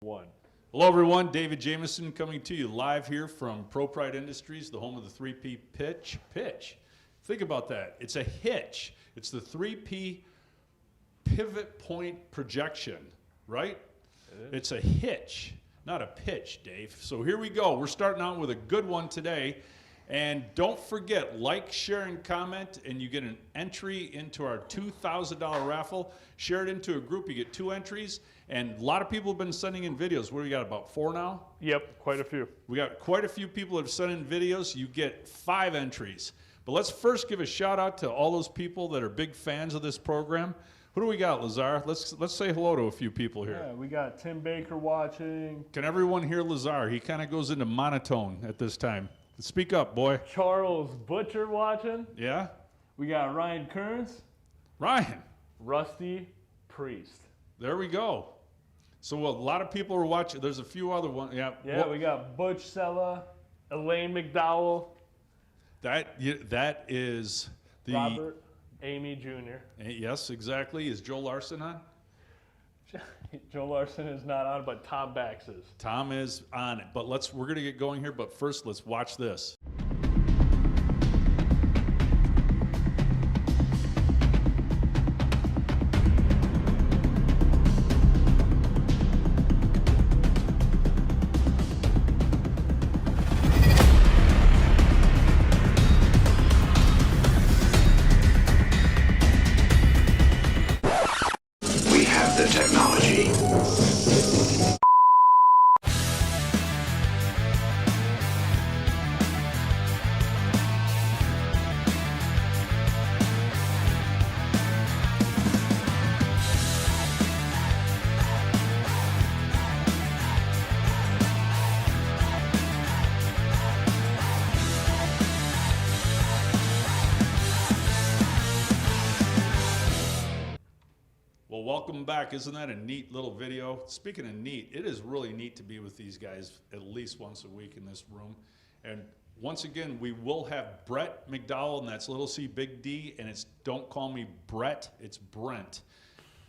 1. Hello everyone, David Jameson coming to you live here from ProPride Industries, the home of the 3P pitch. Think about that. It's a hitch. It's the 3P pivot point projection, right? It's a hitch, not a pitch, Dave. So here we go. We're starting out with a good one today. And don't forget, like, share, and comment, and you get an entry into our $2,000 raffle. Share it into a group. You get 2 entries. And a lot of people have been sending in videos. What do we got, about 4 now? Yep, quite a few. We got quite a few people that have sent in videos. You get 5 entries. But let's first give a shout out to all those people that are big fans of this program. Who do we got, Lazar? Let's say hello to a few people here. Yeah, we got Tim Baker watching. Can everyone hear Lazar? He kind of goes into monotone at this time. Speak up, boy. Charles Butcher watching. Yeah? We got Ryan Kearns. Ryan. Rusty Priest. There we go. So a lot of people are watching. There's a few other ones. Yeah. Yeah, we got Butch Sella, Elaine McDowell. That is the Robert Amy Jr. Yes, exactly. Is Joe Larson on? Joe Larson is not on, but Tom Bax is. Tom is on it. But we're going to get going here. But first, let's watch this. The technology. Well, welcome back. Isn't that a neat little video? Speaking of neat, it is really neat to be with these guys at least once a week in this room. And once again, we will have Brett McDowell, and that's little C, big D, and it's don't call me Brett, it's Brent.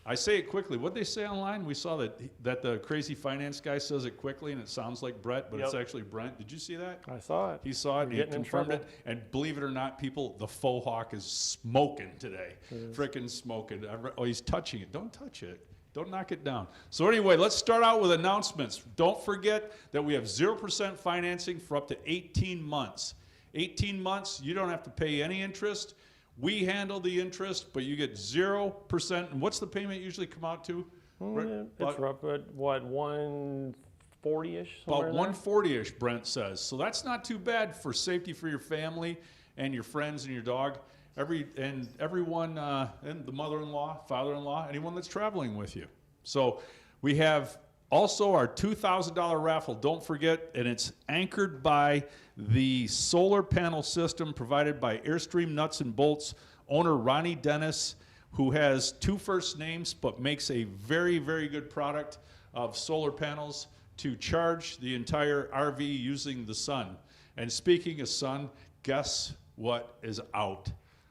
I say it quickly. What they say online? We saw that the crazy finance guy says it quickly, and it sounds like Brett, but It's actually Brent. Did you see that? I saw it. He saw it, and he confirmed it. And believe it or not, people, the faux hawk is smoking today. Frickin' smoking. Oh, he's touching it. Don't touch it. Don't knock it down. So anyway, let's start out with announcements. Don't forget that we have 0% financing for up to 18 months. 18 months, you don't have to pay any interest. We handle the interest, but you get 0%. And what's the payment usually come out to? It's rough, but what, 140-ish? About 140-ish, Brent says. So that's not too bad for safety for your family and your friends and your dog. Everyone, and the mother-in-law, father-in-law, anyone that's traveling with you. So we have also our $2,000 raffle. Don't forget, and it's anchored by the solar panel system provided by Airstream Nuts and Bolts owner Ronnie Dennis, who has 2 first names but makes a very, very good product of solar panels to charge the entire RV using the sun. And speaking of sun, guess what is out?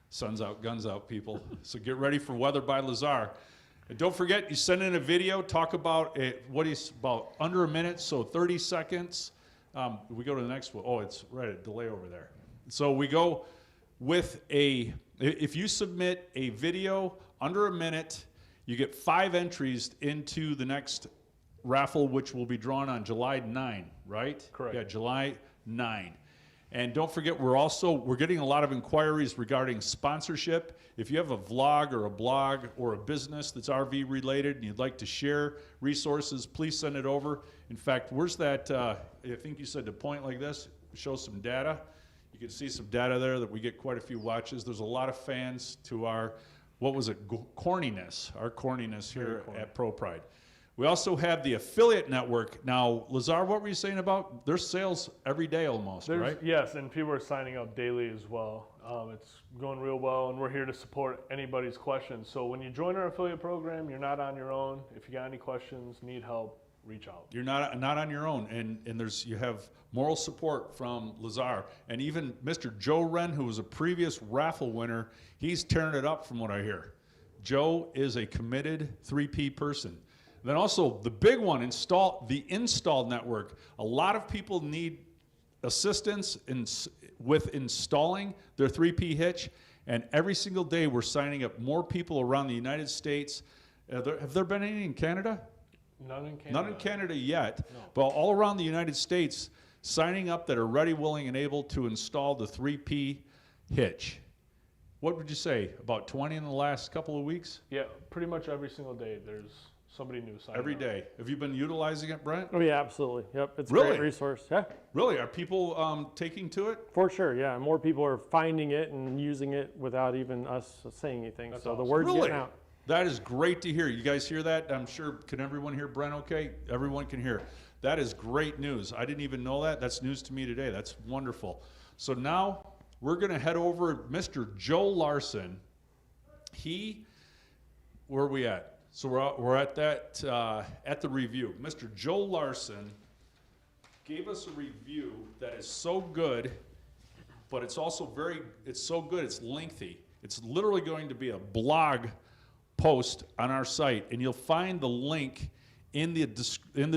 Sun's out, guns out, people. So get ready for Weather by Lazar. And don't forget, you send in a video, talk about about under a minute, so 30 seconds. We go to the next one. Oh, it's right, a delay over there. So we go with if you submit a video under a minute, you get 5 entries into the next raffle, which will be drawn on July 9, right? Correct. Yeah, July 9. And don't forget, we're getting a lot of inquiries regarding sponsorship. If you have a vlog or a blog or a business that's RV related and you'd like to share resources, please send it over. In fact, where's that, I think you said to point like this, show some data. You can see some data there that we get quite a few watches. There's a lot of fans to our, corniness, our corniness here at ProPride. We also have the affiliate network. Now, Lazar, what were you saying about there's sales every day almost, right? Yes, and people are signing up daily as well. It's going real well, and we're here to support anybody's questions. So when you join our affiliate program, you're not on your own. If you got any questions, need help, reach out. You're not on your own, and you have moral support from Lazar. And even Mr. Joe Wren, who was a previous raffle winner, he's tearing it up from what I hear. Joe is a committed 3P person. Then also the big one, the install network. A lot of people need assistance with installing their 3P hitch, and every single day we're signing up more people around the United States. Have there been any in Canada? None in Canada. None in Canada yet, No. but all around the United States, signing up that are ready, willing, and able to install the 3P hitch. What would you say, about 20 in the last couple of weeks? Yeah, pretty much every single day there's somebody new signing Every up. day. Have you been utilizing it, Brent? Oh yeah, absolutely. Yep, it's a Really? great resource. Yeah, Really? Are people taking to it? for sure. Yeah, more people are finding it and using it without even us saying anything. That's so the awesome. word's Really? getting out. That is great to hear. You guys hear that? I'm sure, can everyone hear Brent okay? Everyone can hear. That is great news. I didn't even know that. That's news to me today. That's wonderful. So now we're going to head over to Mr. Joe Larson. Where are we at? So we're at that, at the review. Mr. Joe Larson gave us a review that is so good, but it's also it's so good, it's lengthy. It's literally going to be a blog post on our site, and you'll find the link in the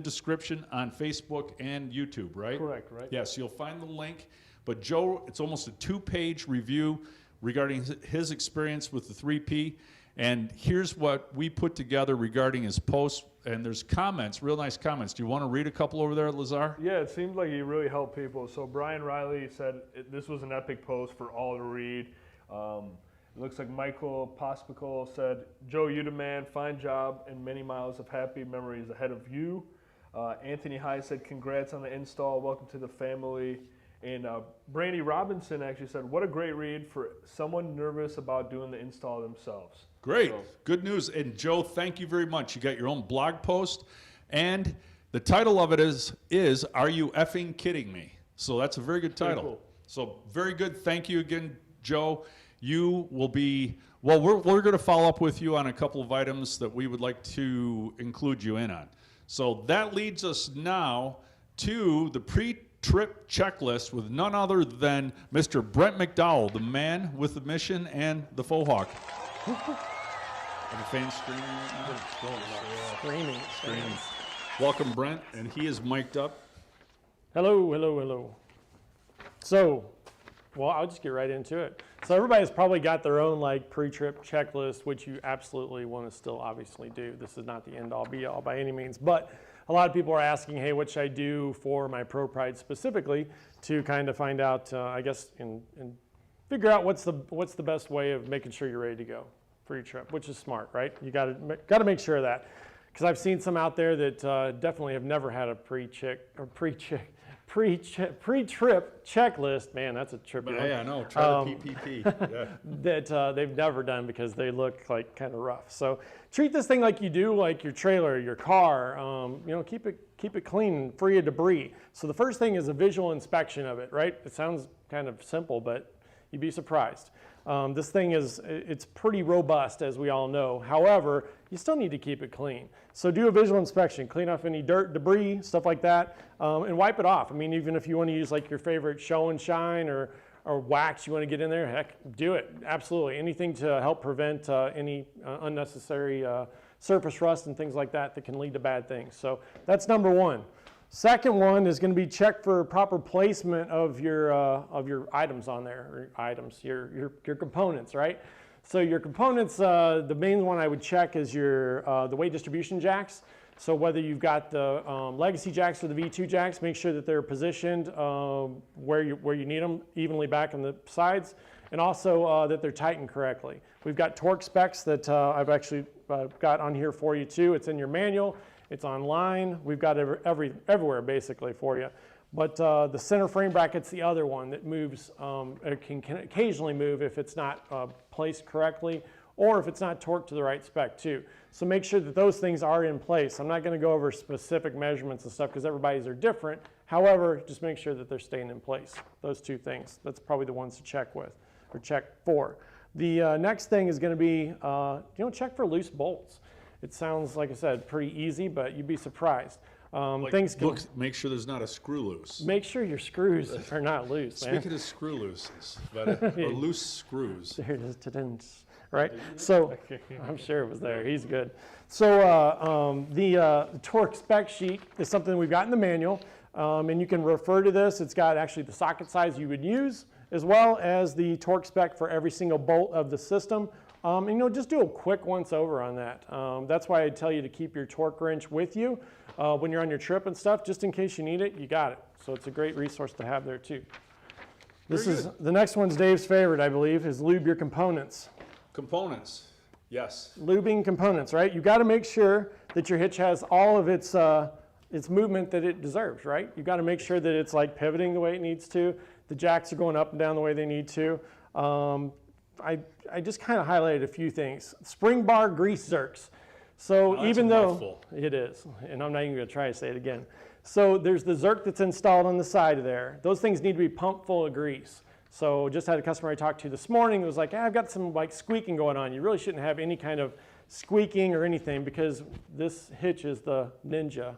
description on Facebook and YouTube, right? Correct, right? Yes, you'll find the link. But Joe, it's almost a 2-page review regarding his experience with the 3P. And here's what we put together regarding his post. And there's comments, real nice comments. Do you want to read a couple over there, Lazar? Yeah, it seems like he really helped people. So Brian Riley said this was an epic post for all to read. It looks like Michael Pospical said, Joe, you the man, fine job, and many miles of happy memories ahead of you. Anthony High said, congrats on the install, welcome to the family. And Brandy Robinson actually said, what a great read for someone nervous about doing the install themselves. Great, So- good news. And Joe, thank you very much. You got your own blog post, and the title of it is Are You Effing Kidding Me? So that's a very good Very title. cool. So very good. Thank you again, Joe. You will be, well, we're going to follow up with you on a couple of items that we would like to include you in on. So that leads us now to the pre-trip checklist with none other than Mr. Brent McDowell, the man with the mission and the faux hawk. Are the fans screaming right now? Screaming. Screaming. Welcome, Brent, and he is mic'd up. Hello, hello, hello. So, well, I'll just get right into it. So everybody's probably got their own like pre-trip checklist, which you absolutely want to still obviously do. This is not the end all be all by any means, but a lot of people are asking, hey, what should I do for my ProPride specifically to kind of find out, I guess, and figure out what's the best way of making sure you're ready to go for your trip, which is smart, right? You got to make sure of that, because I've seen some out there that definitely have never had a pre-trip checklist. Man, that's a trippy one. Yeah, no, try the PPP. Yeah. That they've never done because they look like kind of rough. So treat this thing like you do like your trailer, your car. Keep it clean and free of debris. So the first thing is a visual inspection of it, right? It sounds kind of simple, but you'd be surprised. This thing it's pretty robust, as we all know. However, you still need to keep it clean. So do a visual inspection, clean off any dirt, debris, stuff like that, and wipe it off. I mean, even if you want to use like your favorite show and shine or wax you want to get in there, heck, do it. Absolutely. Anything to help prevent any unnecessary surface rust and things like that can lead to bad things. So that's number one. Second one is going to be check for proper placement of your items on there, or your components, right? So your components, the main one I would check is your the weight distribution jacks. So whether you've got the legacy jacks or the V2 jacks, make sure that they're positioned where you need them, evenly back on the sides, and also that they're tightened correctly. We've got torque specs that I've actually got on here for you too. It's in your manual. It's online. We've got everywhere basically for you. But the center frame bracket's the other one that moves, it can occasionally move if it's not placed correctly or if it's not torqued to the right spec too. So make sure that those things are in place. I'm not going to go over specific measurements and stuff because everybody's are different. However, just make sure that they're staying in place. Those two things. That's probably the ones to check with or check for. The next thing is going to be, check for loose bolts. It sounds, like I said, pretty easy, but you'd be surprised. Make sure there's not a screw loose. Make sure your screws are not loose, man. Speaking of screw looses, or loose screws. There it is. right? So I'm sure it was there. He's good. So the torque spec sheet is something we've got in the manual, and you can refer to this. It's got actually the socket size you would use, as well as the torque spec for every single bolt of the system. And just do a quick once over on that. That's why I tell you to keep your torque wrench with you when you're on your trip and stuff, just in case you need it, you got it. So it's a great resource to have there too. The next one's Dave's favorite, I believe, is lube your components. Components, yes. Lubing components, right? You got to make sure that your hitch has all of its movement that it deserves, right? You got to make sure that it's like pivoting the way it needs to. The jacks are going up and down the way they need to. I just kind of highlighted a few things. Spring bar grease zerks. So Now, even that's a though mouthful. it is, and I'm not even going to try to say it again. So there's the zerk that's installed on the side of there. Those things need to be pumped full of grease. So just had a customer I talked to this morning who was like, I've got some like squeaking going on. You really shouldn't have any kind of squeaking or anything because this hitch is the ninja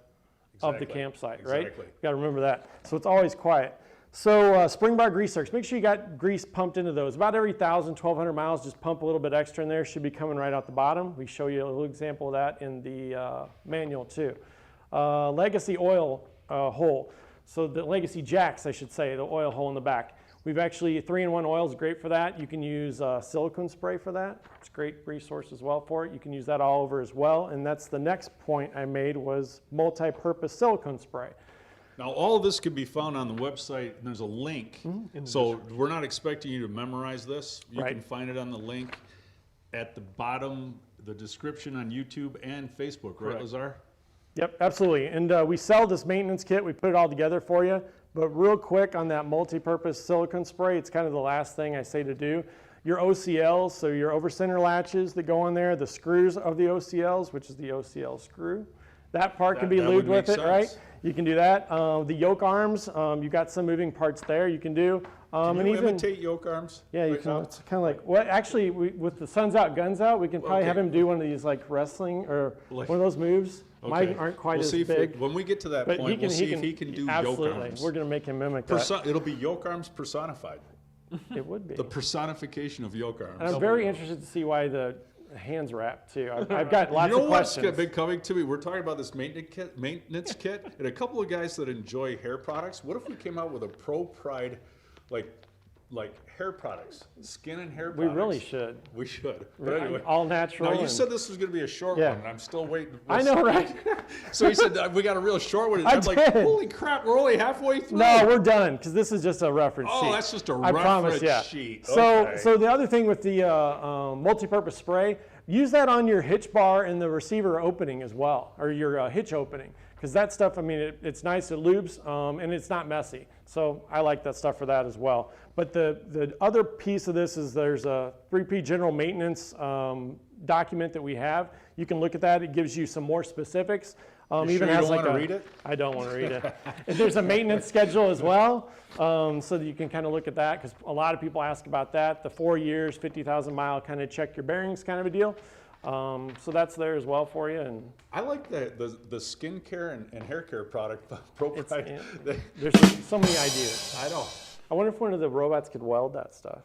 of the campsite, right? Exactly. You got to remember that. So it's always quiet. So spring bar grease zerks, make sure you got grease pumped into those. About every 1,000, 1,200 miles, just pump a little bit extra in there. Should be coming right out the bottom. We show you a little example of that in the manual too. Legacy oil hole. So the legacy jacks, I should say, the oil hole in the back. We've actually, 3-in-1 oil is great for that. You can use silicone spray for that. It's a great resource as well for it. You can use that all over as well. And that's the next point I made was multi-purpose silicone spray. Now, all of this can be found on the website, and there's a link. So we're not expecting you to memorize this. You Right. can find it on the link at the bottom, the description on YouTube and Facebook, right, Correct. Lazar? Yep, absolutely. And we sell this maintenance kit. We put it all together for you. But real quick on that multi-purpose silicone spray, it's kind of the last thing I say to do. Your OCLs, so your over-center latches that go on there, the screws of the OCLs, which is the OCL screw, that part can be That would lubed with make it, right? sense. You can do that. The yoke arms, you've got some moving parts there you can do. Can and you even, imitate yoke arms? yeah, you right can. now? It's kind of like, well, actually, with the sun's out, guns out, we can probably have Okay. him do one of these like wrestling or Like- one of those moves. Mine Okay. aren't quite We'll as see if big. when we get to that But point, we'll see if he can do absolutely. yoke arms. We're going to make him mimic that. It'll be yoke arms personified. It would be. The personification of yoke arms. And I'm very interested to see why the hands wrap too. I've got lots You know of what's questions. been coming to me? We're talking about this maintenance kit, and a couple of guys that enjoy hair products. What if we came out with a ProPride, like hair products, skin and hair We products? really should. We should. But anyway, All natural. now you and- said this was going to be a short Yeah. one, and I'm still waiting. I know, right? So he said we got a real short one. And I I'm like, did. holy crap, we're only halfway through. No, we're done because this is just a reference sheet. Oh, that's just a I promise, reference yeah. sheet. So, Okay. so the other thing with the multi-purpose spray, use that on your hitch bar and the receiver opening as well, or your hitch opening, because that stuff, I mean, it's nice, it lubes, and it's not messy. So I like that stuff for that as well. But the other piece of this is there's a 3P general maintenance document that we have. You can look at that. It gives you some more specifics. You Even sure you has don't like wanna a- read it? I don't want to read it. And there's a maintenance schedule as well, so that you can kind of look at that, because a lot of people ask about that. The 4 years, 50,000 mile, kind of check your bearings kind of a deal. So that's there as well for you. And I like the skincare and hair care product, ProPride. yeah. There's so many ideas. I know. I wonder if one of the robots could weld that stuff.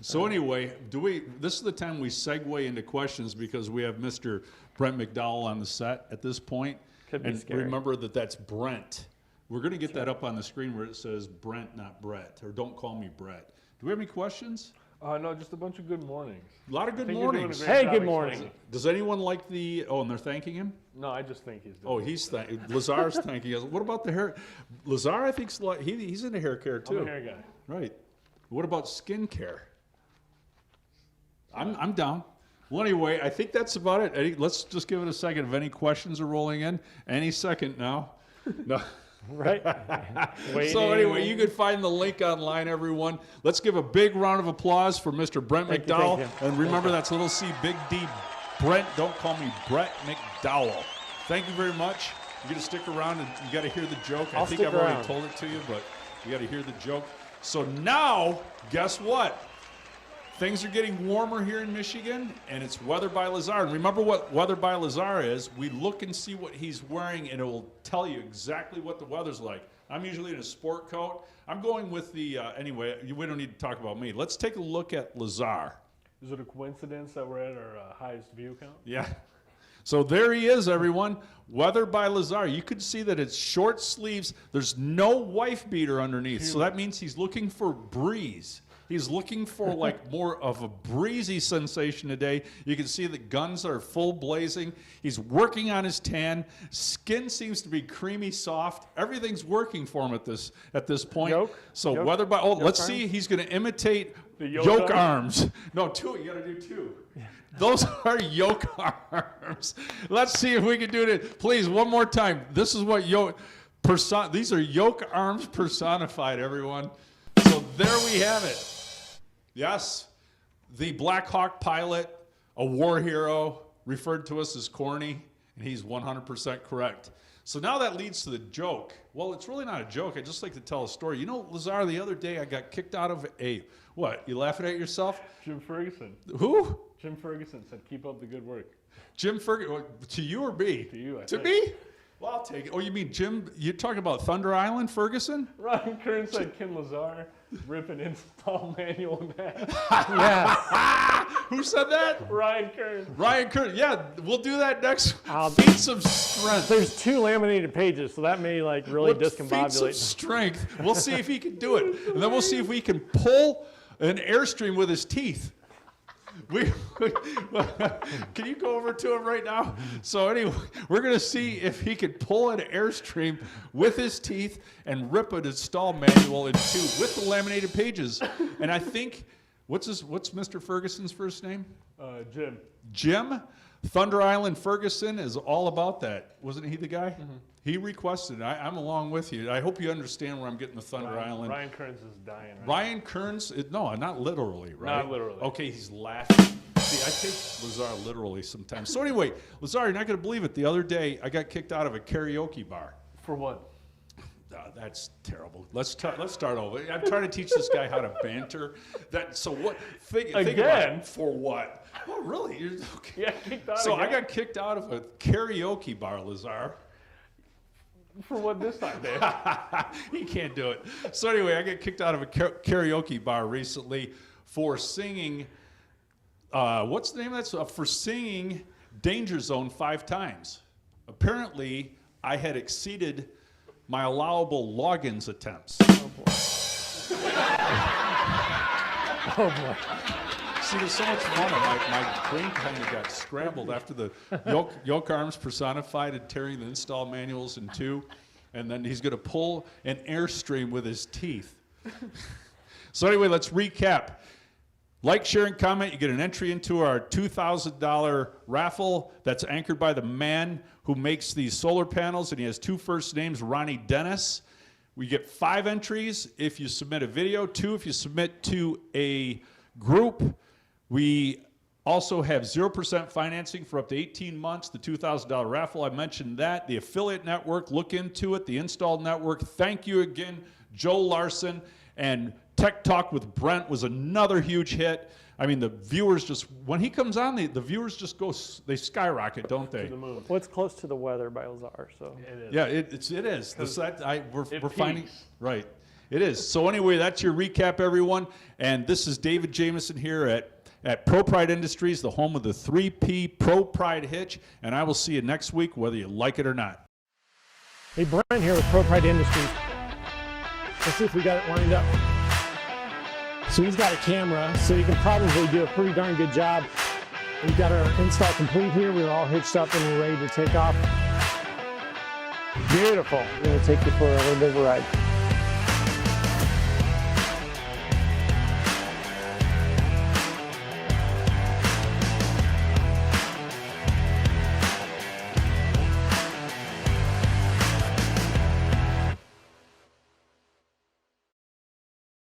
So anyway, this is the time we segue into questions because we have Mr. Brent McDowell on the set at this point. Could be and scary. remember that's Brent. We're going to get that up on the screen where it says Brent, not Brett, or don't call me Brett. Do we have any questions? No, just a bunch of good mornings. A lot of good I think you're doing a mornings. great Hey, job good morning. explaining. Does anyone like the? Oh, and they're thanking him. No, I just think he's doing Oh, he's Lazar's thanking us. What about the hair? Lazar, I think he's into hair care too. I'm a hair guy. Right. What about skincare? I'm down. Well, anyway, I think that's about it. Let's just give it a second. If any questions are rolling in, any second now. No. Right? So anyway, you can find the link online, everyone. Let's give a big round of applause for Mr. Brent Thank you, McDowell. thank you. And remember, that's little C, big D, Brent. Don't call me Brett McDowell. Thank you very much. You got to stick around and you got to hear the joke. I I'll think stick I've already around. told it to you, but you got to hear the joke. So now, guess what? Things are getting warmer here in Michigan, and it's Weather by Lazar. And remember what Weather by Lazar is. We look and see what he's wearing, and it will tell you exactly what the weather's like. I'm usually in a sport coat. I'm going with the, anyway, we don't need to talk about me. Let's take a look at Lazar. Is it a coincidence that we're at our highest view count? Yeah. So there he is, everyone. Weather by Lazar. You could see that it's short sleeves. There's no wife beater underneath. So that means he's looking for breeze. He's looking for like more of a breezy sensation today. You can see the guns are full blazing. He's working on his tan. Skin seems to be creamy soft. Everything's working for him at this point. Yoke? So Yoke? weather by let's arms? see. He's going to imitate The yoke arms. No, two. You got to do two. Yeah. Those are yoke arms. Let's see if we can do it. Please, one more time. This is what these are yoke arms personified, everyone. So there we have it. Yes, the Black Hawk pilot, a war hero, referred to us as corny, and he's 100% correct. So now that leads to the joke. Well, it's really not a joke. I just like to tell a story. You know, Lazar, the other day I got kicked out of what? You laughing at yourself? Jim Ferguson. Who? Jim Ferguson said, keep up the good work. Jim Ferguson, to you or me? To you, I To think. me? Well, I'll take it. Oh, you mean Jim, you're talking about Thunder Island, Ferguson? Ryan Kern said, Ken Lazar, rip an install manual in that. Yeah. Who said that? Ryan Kern. Ryan Kurt. Yeah, we'll do that next. I'll- Feed some strength. There's 2 laminated pages, so that may like really Feed some discombobulate. strength. We'll see if he can do it. And then we'll see if we can pull an Airstream with his teeth. Can you go over to him right now? So anyway, we're going to see if he can pull an Airstream with his teeth and rip an install manual in 2 with the laminated pages. And I think, what's Mr. Ferguson's first name? Jim. Jim. Thunder Island Ferguson is all about that. Wasn't he the guy? Mm-hmm. He requested it. I'm along with you. I hope you understand where I'm getting the Thunder Island. Ryan Kearns is dying. Right? Ryan Kearns, no, not literally, right? Not literally. Okay, he's laughing. See, I take Lazar literally sometimes. So anyway, Lazar, you're not going to believe it. The other day, I got kicked out of a karaoke bar. For what? That's terrible. Let's start over. I'm trying to teach this guy how to banter. So what? Think about Again? it. For what? Oh, really? Okay. Yeah, kicked out So again? I got kicked out of a karaoke bar, Lazar. For what this time, Dave? He can't do it. So anyway, I got kicked out of a karaoke bar recently for singing. What's the name of that? For singing Danger Zone 5 times. Apparently, I had exceeded my allowable logins attempts. Oh boy. Oh boy. See, there's so much fun. My brain kind of got scrambled after the yoke arms personified and tearing the install manuals in 2. And then he's going to pull an Airstream with his teeth. So anyway, let's recap. Like, share, and comment. You get an entry into our $2,000 raffle that's anchored by the man who makes these solar panels, and he has 2 first names, Ronnie Dennis. We get 5 entries if you submit a video, 2 if you submit to a group. We also have 0% financing for up to 18 months, the $2,000 raffle. I mentioned that. The affiliate network, look into it. The install network. Thank you again, Joe Larson. And Tech Talk with Brent was another huge hit. I mean, the viewers just, when he comes on, the viewers just go, they skyrocket, don't they? To the moon. Well, it's close to the weather by Lazar, so. It is. Yeah, it is. We're finding, peaks. right. It is. So anyway, that's your recap, everyone. And this is David Jameson here at ProPride Industries, the home of the 3P ProPride Hitch. And I will see you next week, whether you like it or not. Hey, Brent here with ProPride Industries. Let's see if we got it lined up. So he's got a camera, so you can probably do a pretty darn good job. We've got our install complete here. We're all hitched up and we're ready to take off. Beautiful. We're going to take you for a little bit of a ride.